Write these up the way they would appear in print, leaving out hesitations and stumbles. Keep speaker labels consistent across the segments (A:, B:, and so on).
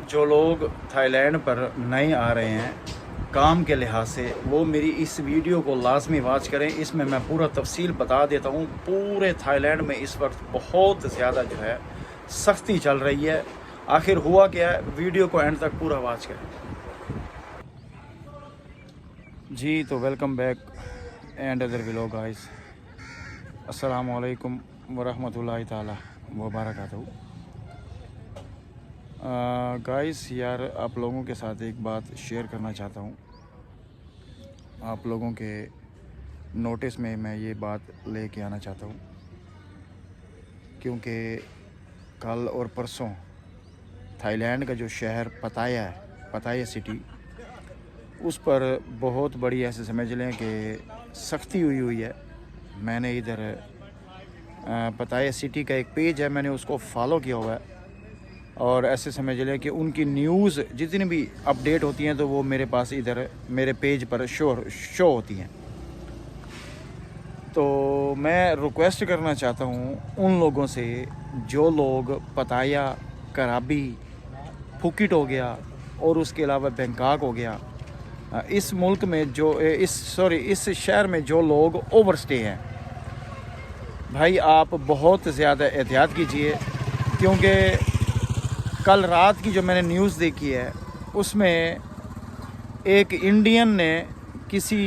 A: जो लोग थाईलैंड पर नए आ रहे हैं काम के लिहाज से, वो मेरी इस वीडियो को लाजमी वॉच करें। इसमें मैं पूरा तफसील बता देता हूँ। पूरे थाईलैंड में इस वक्त बहुत ज़्यादा जो है सख्ती चल रही है। आखिर हुआ क्या है, वीडियो को एंड तक पूरा वॉच करें जी। तो welcome back and other vlog guys. अस्सलाम वालेकुम वरहमतुल्लाहि ताला व बरकातहू। गाइस यार, आप लोगों के साथ एक बात शेयर करना चाहता हूँ। आप लोगों के नोटिस में मैं ये बात लेके आना चाहता हूँ, क्योंकि कल और परसों थाईलैंड का जो शहर पताया है, पताया सिटी, उस पर बहुत बड़ी ऐसे समझ लें कि सख्ती हुई है। मैंने इधर पताया सिटी का एक पेज है, मैंने उसको फॉलो किया हुआ है, और ऐसे समझ लें कि उनकी न्यूज़ जितनी भी अपडेट होती हैं तो वो मेरे पास इधर मेरे पेज पर शो होती हैं। तो मैं रिक्वेस्ट करना चाहता हूँ उन लोगों से जो लोग पताया, कराबी, फुकेट हो गया और उसके अलावा बैंकॉक हो गया, इस मुल्क में जो इस शहर में जो लोग ओवरस्टे हैं, भाई आप बहुत ज़्यादा एहतियात कीजिए। क्योंकि कल रात की जो मैंने न्यूज़ देखी है उसमें एक इंडियन ने किसी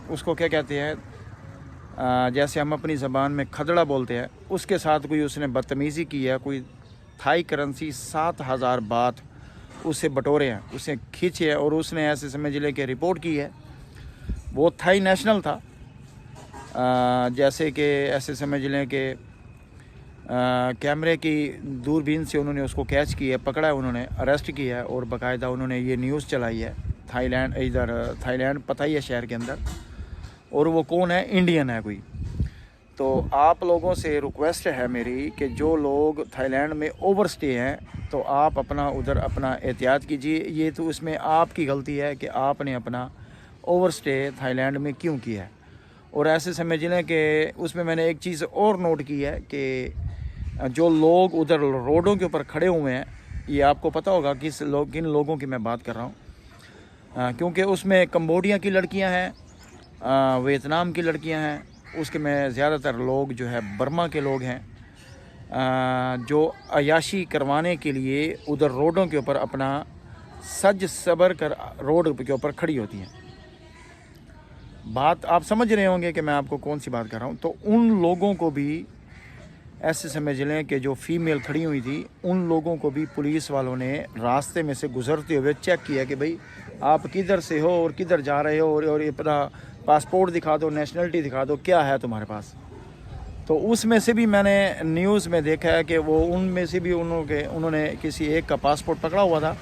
A: उसको क्या कहते हैं, जैसे हम अपनी ज़बान में खदड़ा बोलते हैं, उसके साथ कोई उसने बदतमीज़ी की है। कोई थाई करेंसी 7,000 बात उसे बटोरे हैं, उसे खींचे है, और उसने ऐसे समझ ले के रिपोर्ट की है। वो थाई नेशनल था, जैसे कि ऐसे समझ लें कि कैमरे की दूरबीन से उन्होंने उसको कैच किया है, पकड़ा है, उन्होंने अरेस्ट किया है, और बाकायदा उन्होंने ये न्यूज़ चलाई है थाईलैंड, इधर थाईलैंड पताया शहर के अंदर। और वो कौन है, इंडियन है कोई। तो आप लोगों से रिक्वेस्ट है मेरी कि जो लोग थाईलैंड में ओवरस्टे हैं तो आप अपना उधर अपना एहतियात कीजिए। ये तो इसमें आपकी गलती है कि आपने अपना ओवरस्टे थाईलैंड में क्यों किया है। और ऐसे समझ लें कि उसमें मैंने एक चीज़ और नोट की है कि जो लोग उधर रोडों के ऊपर खड़े हुए हैं, ये आपको पता होगा किन लोगों की मैं बात कर रहा हूँ, क्योंकि उसमें कंबोडिया की लड़कियां हैं, वियतनाम की लड़कियां हैं, उसके में ज़्यादातर लोग जो है बर्मा के लोग हैं, जो अयाशी करवाने के लिए उधर रोडों के ऊपर अपना सज सबर कर रोड के ऊपर खड़ी होती हैं। बात आप समझ रहे होंगे कि मैं आपको कौन सी बात कर रहा हूँ। तो उन लोगों को भी ऐसे समझ लें कि जो फीमेल खड़ी हुई थी, उन लोगों को भी पुलिस वालों ने रास्ते में से गुजरते हुए चेक किया कि भाई आप किधर से हो और किधर जा रहे हो, और अपना पासपोर्ट दिखा दो, नेशनलिटी दिखा दो, क्या है तुम्हारे पास। तो उसमें से भी मैंने न्यूज़ में देखा है कि वो उनमें से भी उन्होंने किसी एक का पासपोर्ट पकड़ा हुआ था,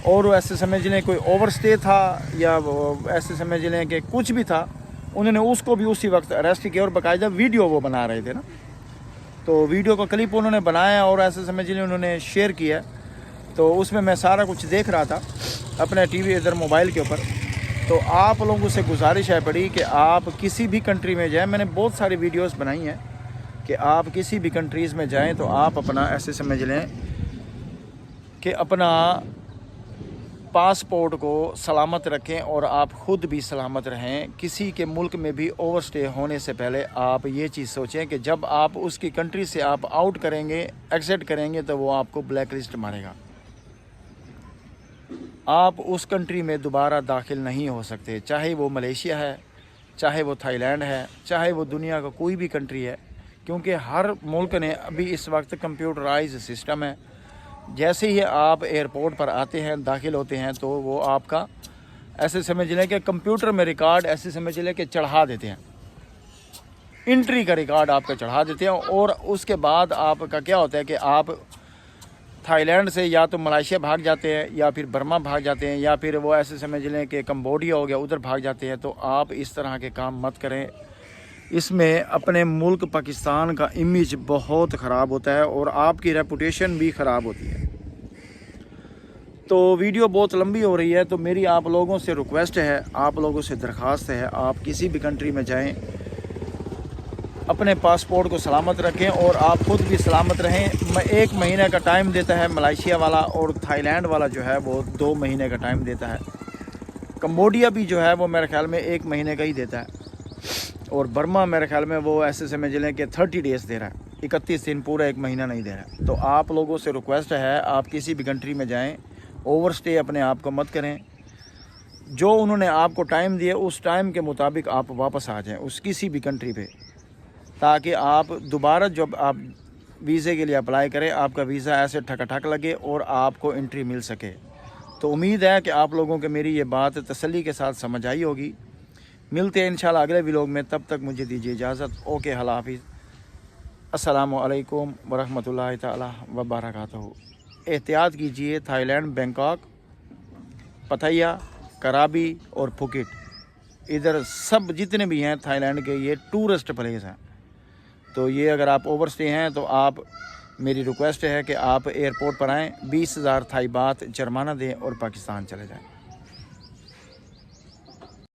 A: और वो ऐसे समझ लें कोई ओवरस्टे था या ऐसे समझ लें कि कुछ भी था, उन्होंने उसको भी उसी वक्त अरेस्ट किया। और बाकायदा वीडियो वो बना रहे थे ना, तो वीडियो का क्लिप उन्होंने बनाया और ऐसे समझ लें उन्होंने शेयर किया। तो उसमें मैं सारा कुछ देख रहा था अपने टीवी इधर मोबाइल के ऊपर। तो आप लोगों से गुजारिश है बड़ी कि आप किसी भी कंट्री में जाएं, मैंने बहुत सारी वीडियोस बनाई हैं कि आप किसी भी कंट्रीज़ में जाएं तो आप अपना ऐसे समझ लें कि अपना पासपोर्ट को सलामत रखें और आप ख़ुद भी सलामत रहें। किसी के मुल्क में भी ओवरस्टे होने से पहले आप ये चीज़ सोचें कि जब आप उसकी कंट्री से आप आउट करेंगे, एग्जिट करेंगे, तो वो आपको ब्लैक लिस्ट मारेगा। आप उस कंट्री में दोबारा दाखिल नहीं हो सकते, चाहे वो मलेशिया है, चाहे वो थाईलैंड है, चाहे वो दुनिया का कोई भी कंट्री है, क्योंकि हर मुल्क ने अभी इस वक्त कंप्यूटराइज सिस्टम है। जैसे ही आप एयरपोर्ट पर आते हैं, दाखिल होते हैं, तो वो आपका ऐसे समझ लें कि कंप्यूटर में रिकॉर्ड ऐसे समझ लें कि चढ़ा देते हैं, एंट्री का रिकॉर्ड आपका चढ़ा देते हैं। और उसके बाद आपका क्या होता है कि आप थाईलैंड से या तो मलेशिया भाग जाते हैं, या फिर बर्मा भाग जाते हैं, या फिर वो ऐसे समझ लें कि कंबोडिया हो गया, उधर भाग जाते हैं। तो आप इस तरह के काम मत करें। इसमें अपने मुल्क पाकिस्तान का इमेज बहुत ख़राब होता है और आपकी रेपुटेशन भी ख़राब होती है। तो वीडियो बहुत लंबी हो रही है, तो मेरी आप लोगों से रिक्वेस्ट है, आप लोगों से दरख्वास्त है, आप किसी भी कंट्री में जाएं अपने पासपोर्ट को सलामत रखें और आप खुद भी सलामत रहें। 1 महीने का टाइम देता है मलेशिया वाला, और थाईलैंड वाला जो है वो 2 महीने का टाइम देता है। कंबोडिया भी जो है वो मेरे ख्याल में 1 महीने का ही देता है, और बर्मा मेरे ख्याल में वो ऐसे समझ लें कि 30 डेज़ दे रहा है, 31 दिन, पूरा 1 महीना नहीं दे रहा है। तो आप लोगों से रिक्वेस्ट है, आप किसी भी कंट्री में जाएं, ओवर स्टे अपने आप को मत करें। जो उन्होंने आपको टाइम दिया उस टाइम के मुताबिक आप वापस आ जाएं उस किसी भी कंट्री पे, ताकि आप दोबारा जब आप वीज़े के लिए अप्लाई करें आपका वीज़ा ऐसे ठक लगे और आपको एंट्री मिल सके। तो उम्मीद है कि आप लोगों को मेरी ये बात तसल्ली के साथ समझ आई होगी। मिलते हैं इंशाल्लाह अगले व्लॉग में, तब तक मुझे दीजिए इजाज़त। ओके, अल्लाह हाफिज़, अस्सलामु अलैकुम वरहमतुल्लाहि ताला व बरकातहू। एहतियात कीजिए, थाईलैंड, बैंकॉक, पथैया, कराबी और फुकेट, इधर सब जितने भी हैं थाईलैंड के ये टूरिस्ट प्लेस हैं। तो ये अगर आप ओवर स्टे हैं तो आप, मेरी रिक्वेस्ट है कि आप एयरपोर्ट पर आएँ, 20,000 थाई बात जुर्माना दें और पाकिस्तान चले जाएं।